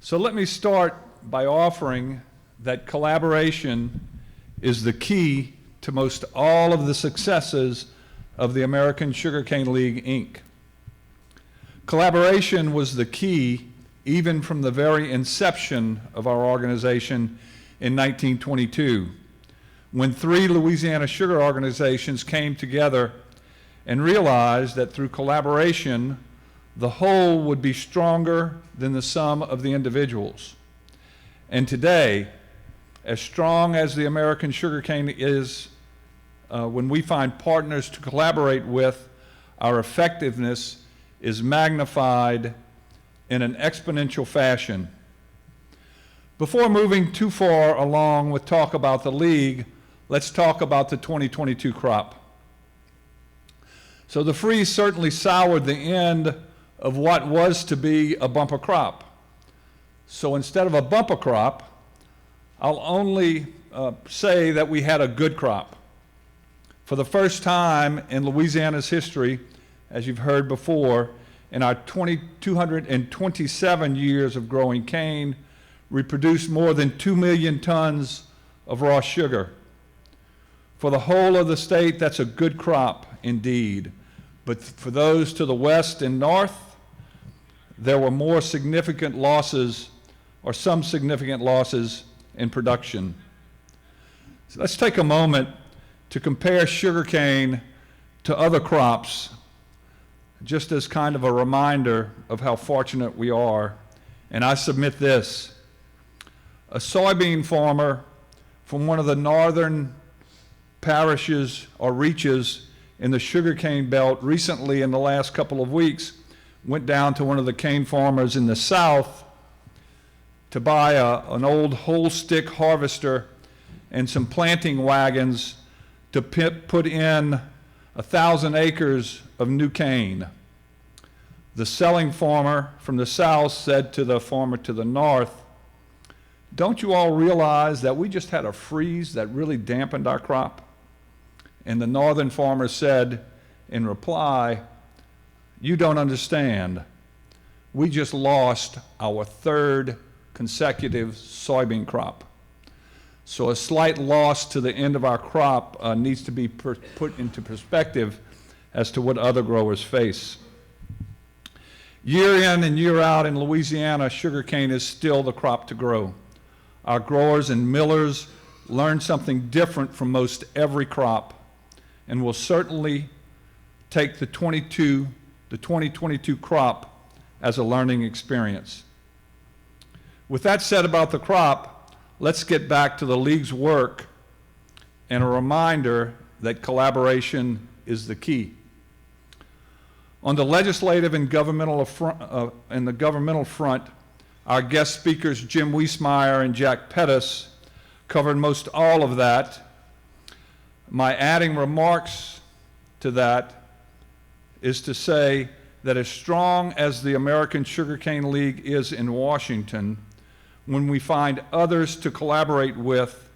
So let me start by offering that collaboration is the key to most all of the successes of the American Sugarcane League, Inc. Collaboration was the key even from the very inception of our organization in 1922, when 3 Louisiana sugar organizations came together and realized that through collaboration, the whole would be stronger than the sum of the individuals. And today, as strong as the American sugarcane is, when we find partners to collaborate with, our effectiveness is magnified in an exponential fashion. Before moving too far along with talk about the league, let's talk about the 2022 crop. So the freeze certainly soured the end of what was to be a bumper crop. So instead of a bumper crop, I'll only say that we had a good crop. For the first time in Louisiana's history, as you've heard before, in our 227 years of growing cane, we produced more than 2 million tons of raw sugar. For the whole of the state, that's a good crop indeed. But for those to the west and north, there were more significant losses, or some significant losses in production. So let's take a moment to compare sugarcane to other crops, just as kind of a reminder of how fortunate we are. And I submit this: a soybean farmer from one of the northern parishes or reaches in the sugarcane belt recently, in the last couple of weeks, went down to one of the cane farmers in the south to buy an old whole stick harvester and some planting wagons to put in 1,000 acres of new cane. The selling farmer from the south said to the farmer to the north, "Don't you all realize that we just had a freeze that really dampened our crop?" And the northern farmer said in reply, "You don't understand. We just lost our 3rd consecutive soybean crop. So a slight loss to the end of our crop needs to be put into perspective as to what other growers face." Year in and year out in Louisiana, sugarcane is still the crop to grow. Our growers and millers learn something different from most every crop, and will certainly take the 2022 crop as a learning experience. With that said about the crop, let's get back to the League's work and a reminder that collaboration is the key. On the legislative and governmental front, our guest speakers Jim Wiesmeyer and Jack Pettis covered most all of that. My adding remarks to that is to say that as strong as the American Sugarcane League is in Washington, when we find others to collaborate with,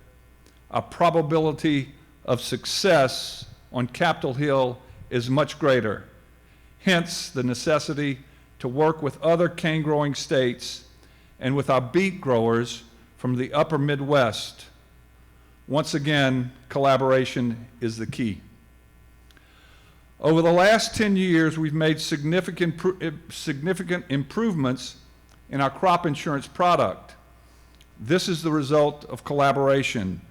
our probability of success on Capitol Hill is much greater. Hence, the necessity to work with other cane-growing states and with our beet growers from the upper Midwest. Once again, collaboration is the key. Over the last 10 years, we've made significant improvements in our crop insurance product. This is the result of collaboration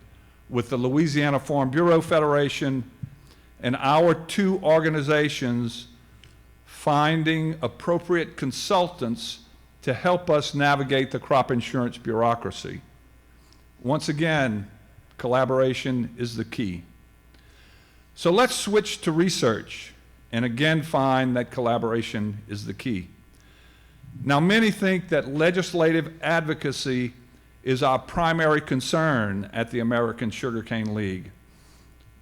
with the Louisiana Farm Bureau Federation and our 2 organizations finding appropriate consultants to help us navigate the crop insurance bureaucracy. Once again, collaboration is the key. So let's switch to research and again find that collaboration is the key. Now, many think that legislative advocacy is our primary concern at the American Sugarcane League.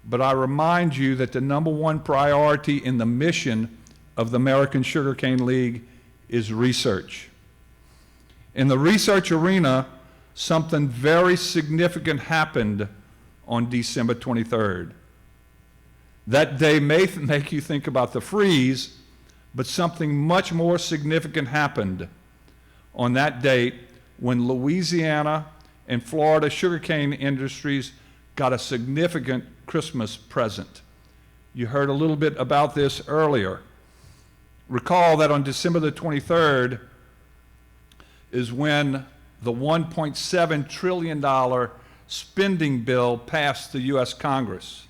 But I remind you that the #1 priority in the mission of the American Sugarcane League is research. In the research arena, something very significant happened on December 23rd. That day may make you think about the freeze, but something much more significant happened. On that date, when Louisiana and Florida sugarcane industries got a significant Christmas present. You heard a little bit about this earlier. Recall that on December the 23rd is when the $1.7 trillion spending bill passed the U.S. Congress.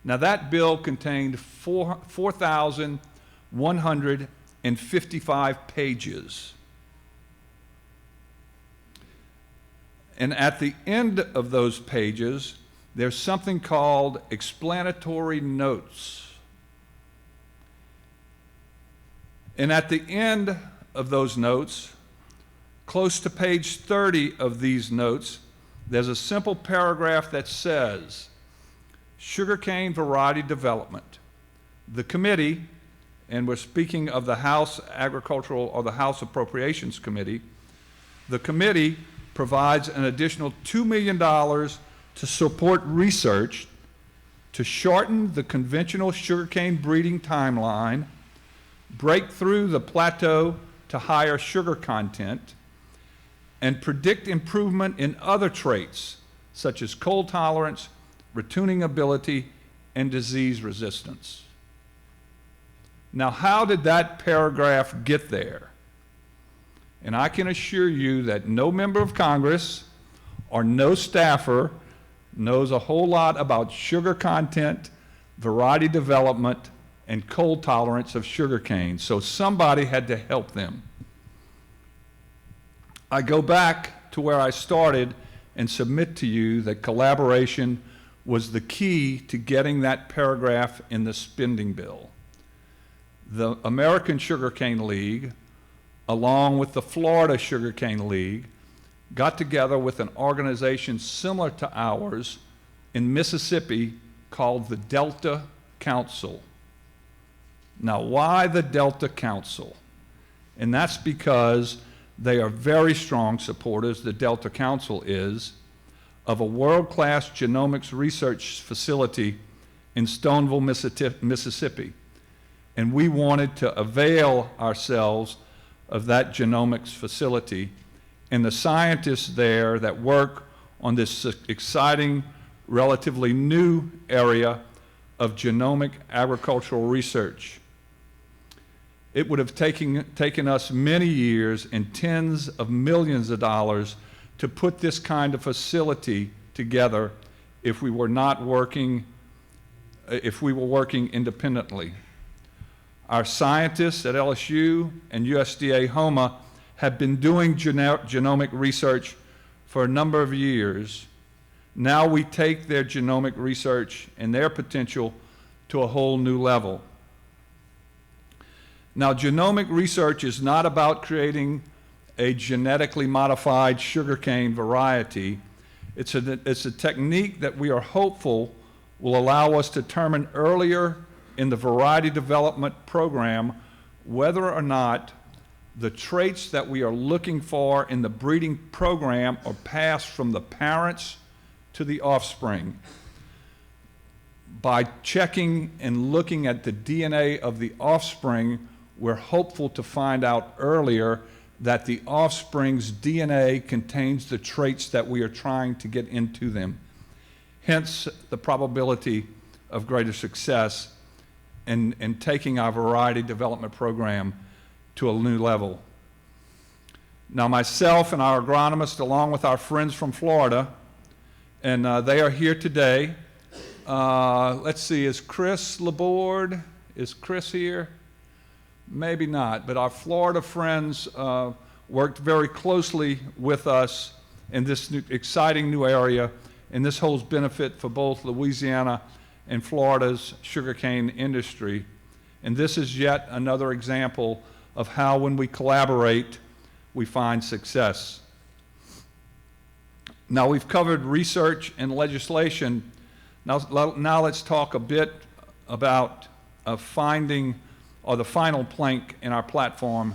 Now that bill contained 4,155 pages. And at the end of those pages, there's something called explanatory notes. And at the end of those notes, close to page 30 of these notes, there's a simple paragraph that says, sugarcane variety development. The committee, and we're speaking of the House Agricultural or the House Appropriations Committee, the committee provides an additional $2 million to support research to shorten the conventional sugarcane breeding timeline, break through the plateau to higher sugar content, and predict improvement in other traits such as cold tolerance, retuning ability, and disease resistance. Now, how did that paragraph get there? And I can assure you that no member of Congress or no staffer knows a whole lot about sugar content, variety development, and cold tolerance of sugarcane, so somebody had to help them. I go back to where I started and submit to you that collaboration was the key to getting that paragraph in the spending bill. The American Sugarcane League, along with the Florida Sugarcane League, got together with an organization similar to ours in Mississippi called the Delta Council. Now, why the Delta Council? And that's because they are very strong supporters, the Delta Council is, of a world-class genomics research facility in Stoneville, Mississippi. And we wanted to avail ourselves of that genomics facility and the scientists there that work on this exciting, relatively new area of genomic agricultural research. It would have taken us many years and tens of millions of dollars to put this kind of facility together if we were working independently. Our scientists at LSU and USDA HOMA have been doing genomic research for a number of years. Now we take their genomic research and their potential to a whole new level. Now, genomic research is not about creating a genetically modified sugarcane variety. It's a technique that we are hopeful will allow us to determine earlier in the variety development program whether or not the traits that we are looking for in the breeding program are passed from the parents to the offspring. By checking and looking at the DNA of the offspring, we're hopeful to find out earlier that the offspring's DNA contains the traits that we are trying to get into them. Hence, the probability of greater success in taking our variety development program to a new level. Now, myself and our agronomist, along with our friends from Florida, and they are here today. Let's see, is Chris Laborde? Is Chris here? Maybe not, but our Florida friends worked very closely with us in this exciting new area, and this holds benefit for both Louisiana and Florida's sugarcane industry. And this is yet another example of how when we collaborate, we find success. Now we've covered research and legislation. Now let's talk a bit about finding, or the final plank in our platform,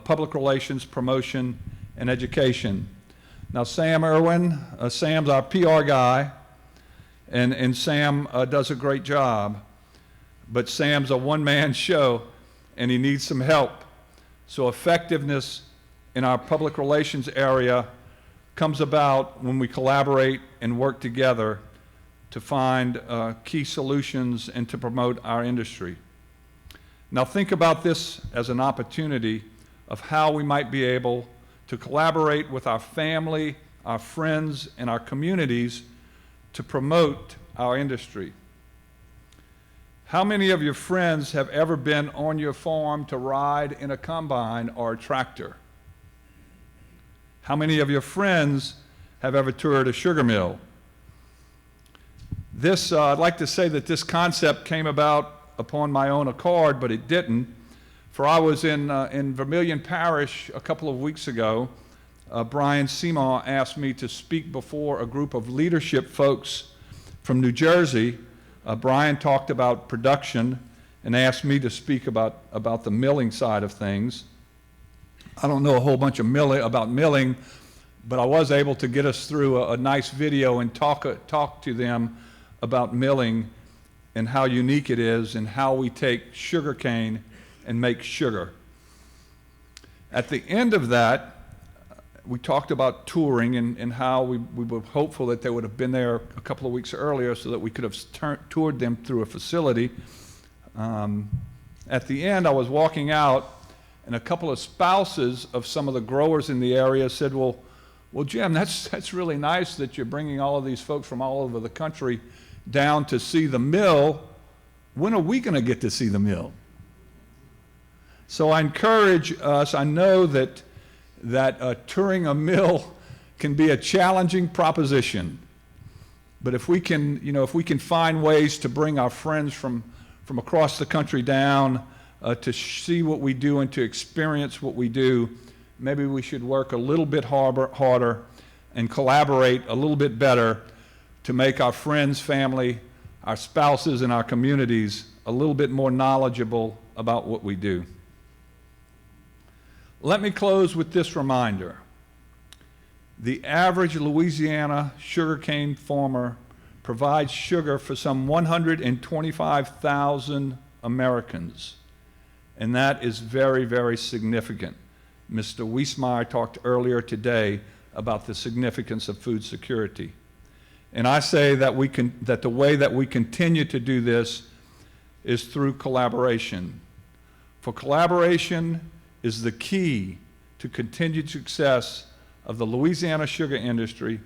public relations, promotion, and education. Now Sam Irwin, Sam's our PR guy, and Sam does a great job, but Sam's a one-man show and he needs some help. So effectiveness in our public relations area comes about when we collaborate and work together to find key solutions and to promote our industry. Now think about this as an opportunity of how we might be able to collaborate with our family, our friends, and our communities to promote our industry. How many of your friends have ever been on your farm to ride in a combine or a tractor? How many of your friends have ever toured a sugar mill? I'd like to say that this concept came about upon my own accord, but it didn't. For I was in Vermilion Parish a couple of weeks ago. Brian Seymour asked me to speak before a group of leadership folks from New Jersey. Brian talked about production and asked me to speak about the milling side of things. I don't know a whole bunch about milling, but I was able to get us through a nice video and talk to them about milling and how unique it is and how we take sugarcane and make sugar. At the end of that, we talked about touring and how we were hopeful that they would have been there a couple of weeks earlier so that we could have toured them through a facility. At the end, I was walking out, and a couple of spouses of some of the growers in the area said, well, Jim, that's really nice that you're bringing all of these folks from all over the country down to see the mill. When are we going to get to see the mill? So I encourage us. I know that touring a mill can be a challenging proposition, but if we can find ways to bring our friends from across the country down to see what we do and to experience what we do, maybe we should work a little bit harder and collaborate a little bit better to make our friends, family, our spouses, and our communities a little bit more knowledgeable about what we do. Let me close with this reminder. The average Louisiana sugarcane farmer provides sugar for some 125,000 Americans, and that is very, very significant. Mr. Wiesmeyer talked earlier today about the significance of food security. And I say that the way that we continue to do this is through collaboration. For collaboration is the key to continued success of the Louisiana sugar industry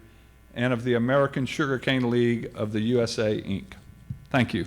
and of the American Sugarcane League of the USA, Inc. Thank you.